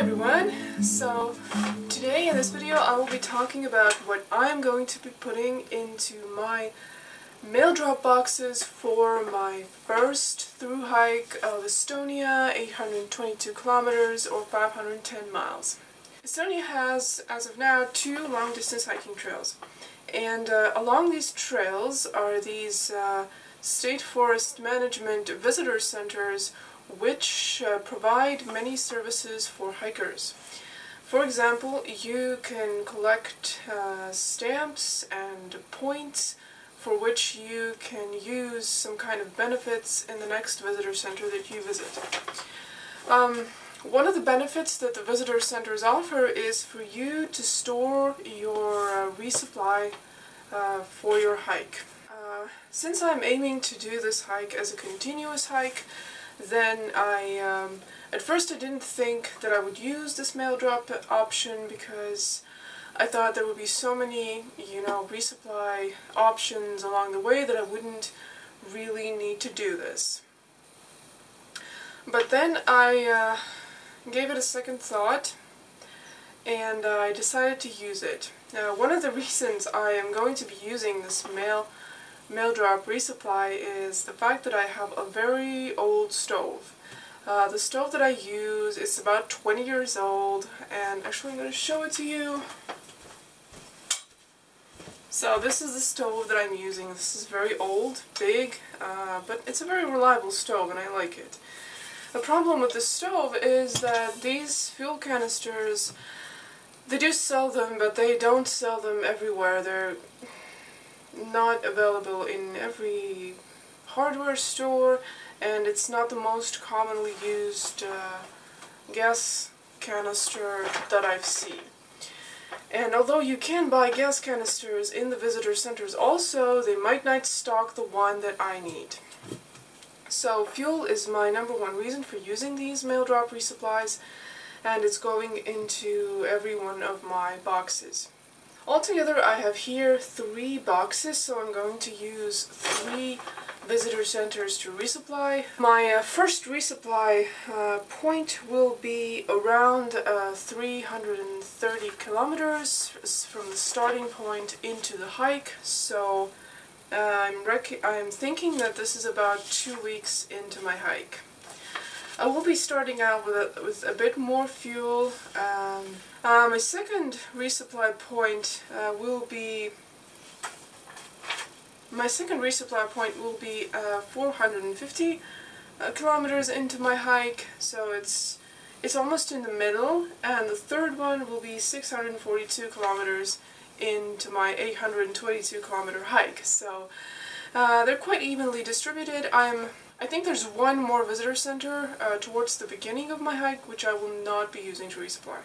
everyone! So today in this video I will be talking about what I'm going to be putting into my mail drop boxes for my first through hike of Estonia, 822 kilometers or 510 miles. Estonia has, as of now, 2 long distance hiking trails, and along these trails are these state forest management visitor centers which provide many services for hikers. For example, you can collect stamps and points for which you can use some kind of benefits in the next visitor center that you visit. One of the benefits that the visitor centers offer is for you to store your resupply for your hike. Since I'm aiming to do this hike as a continuous hike, then at first I didn't think that I would use this mail drop option because I thought there would be so many, resupply options along the way that I wouldn't really need to do this. But then I gave it a second thought and I decided to use it. Now, one of the reasons I am going to be using this mail drop resupply is the fact that I have a very old stove. The stove that I use is about 20 years old, and actually I'm going to show it to you. So this is the stove that I'm using. This is very old, big, but it's a very reliable stove and I like it. The problem with the stove is that these fuel canisters, they do sell them, but they don't sell them everywhere. They're not available in every hardware store, and it's not the most commonly used gas canister that I've seen. And although you can buy gas canisters in the visitor centers also, they might not stock the one that I need. So fuel is my #1 reason for using these mail drop resupplies, and it's going into every one of my boxes. Altogether, I have here 3 boxes, so I'm going to use 3 visitor centers to resupply. My first resupply point will be around 330 kilometers from the starting point into the hike, so I'm thinking that this is about 2 weeks into my hike. I will be starting out with a bit more fuel. My second resupply point will be 450 kilometers into my hike, so it's almost in the middle, and the third one will be 642 kilometers into my 822 kilometer hike. So they're quite evenly distributed. I think there's one more visitor center towards the beginning of my hike, which I will not be using to resupply.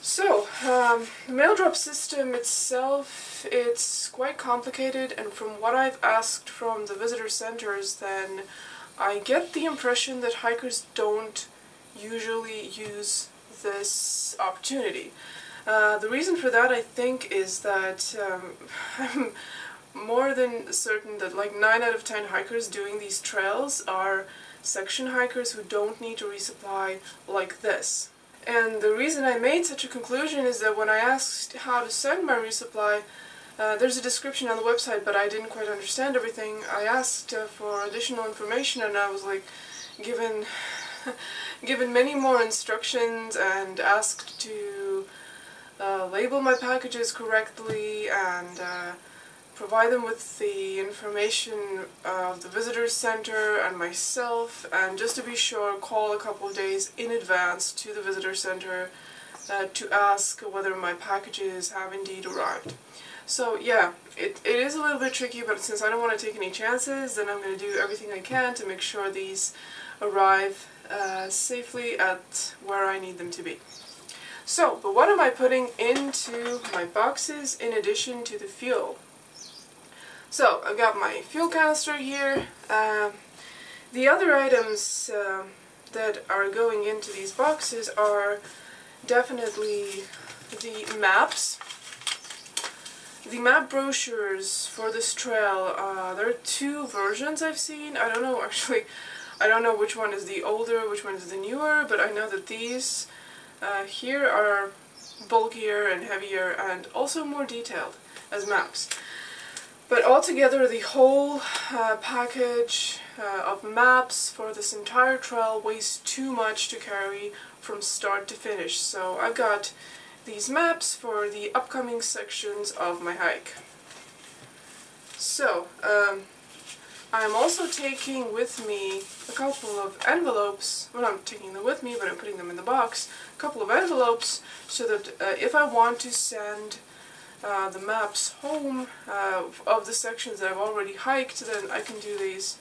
So, the mail drop system itself, it's quite complicated, and from what I've asked from the visitor centers, then I get the impression that hikers don't usually use this opportunity. The reason for that, I think, is that I'm more than certain that like 9 out of 10 hikers doing these trails are section hikers who don't need to resupply like this. And the reason I made such a conclusion is that when I asked how to send my resupply, there's a description on the website, but I didn't quite understand everything. I asked for additional information, and I was like given many more instructions and asked to label my packages correctly and provide them with the information of the visitor center and myself, and just to be sure, call a couple of days in advance to the visitor center to ask whether my packages have indeed arrived. So yeah, it is a little bit tricky, but since I don't want to take any chances, then I'm going to do everything I can to make sure these arrive safely at where I need them to be. So, but what am I putting into my boxes in addition to the fuel? So, I've got my fuel canister here. The other items that are going into these boxes are definitely the maps. The map brochures for this trail, there are 2 versions I've seen. I don't know, actually, I don't know which one is the older, which one is the newer, but I know that these here are bulkier and heavier and also more detailed as maps. But altogether, the whole package of maps for this entire trail weighs too much to carry from start to finish. So I've got these maps for the upcoming sections of my hike. So, I'm also taking with me a couple of envelopes. Well, I'm taking them with me, but I'm putting them in the box. A couple of envelopes so that if I want to send the maps home of the sections that I've already hiked, then I can do these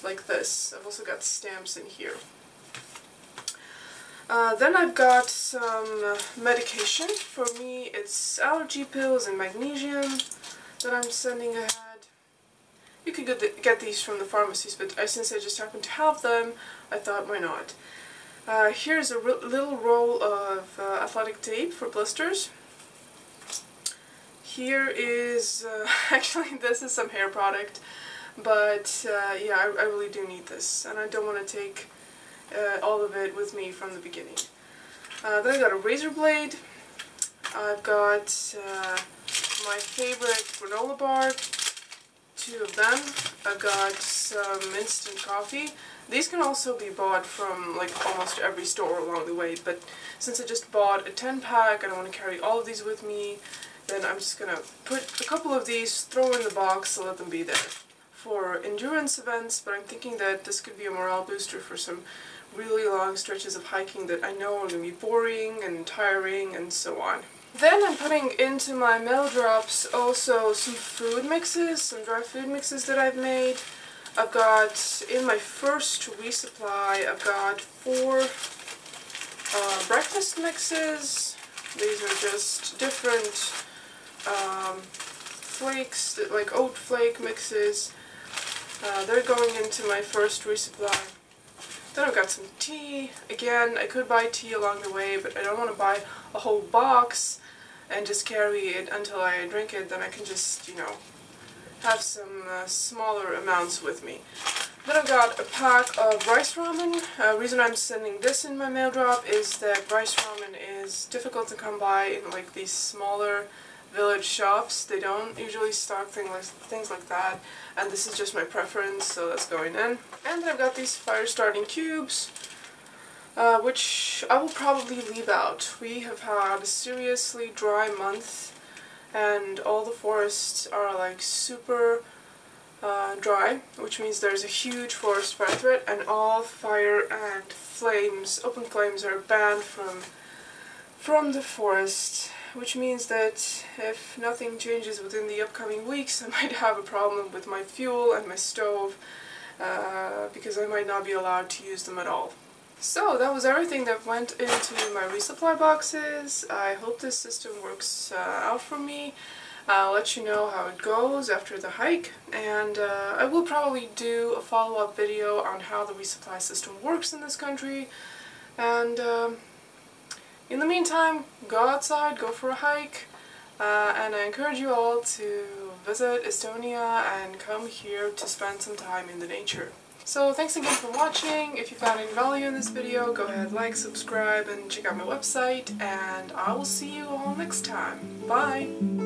like this. I've also got stamps in here. Then I've got some medication. For me, it's allergy pills and magnesium that I'm sending ahead. You could get these from the pharmacies, but since I just happen to have them, I thought, why not? Here's a little roll of athletic tape for blisters. Here is, actually this is some hair product, but yeah, I really do need this, and I don't want to take all of it with me from the beginning. Then I got a razor blade. I've got my favorite granola bar, 2 of them. I've got some instant coffee. These can also be bought from like almost every store along the way, but since I just bought a 10-pack and I want to carry all of these with me, then I'm just gonna put a couple of these, throw in the box, and let them be there for endurance events. But I'm thinking that this could be a morale booster for some really long stretches of hiking that I know are going to be boring and tiring and so on. Then I'm putting into my Maildrops also some food mixes, some dry food mixes that I've made. I've got, in my first resupply, I've got 4 breakfast mixes. These are just different flakes, like oat flake mixes. They're going into my first resupply. Then I've got some tea. Again, I could buy tea along the way, but I don't want to buy a whole box and just carry it until I drink it. Then I can just, you know, have some smaller amounts with me. Then I've got a pack of rice ramen. Reason I'm sending this in my Maildrop is that rice ramen is difficult to come by in like these smaller village shops. They don't usually stock things like that, and this is just my preference, so that's going in. And then I've got these fire starting cubes, which I will probably leave out. We have had a seriously dry month, and all the forests are like super dry, which means there's a huge forest fire threat, and all fire and flames, open flames, are banned from the forest, which means that if nothing changes within the upcoming weeks, I might have a problem with my fuel and my stove, because I might not be allowed to use them at all. So that was everything that went into my resupply boxes. I hope this system works out for me. I'll let you know how it goes after the hike, and I will probably do a follow-up video on how the resupply system works in this country. And in the meantime, go outside, go for a hike, and I encourage you all to visit Estonia and come here to spend some time in the nature. So thanks again for watching. If you found any value in this video, go ahead, like, subscribe, and check out my website, and I will see you all next time. Bye!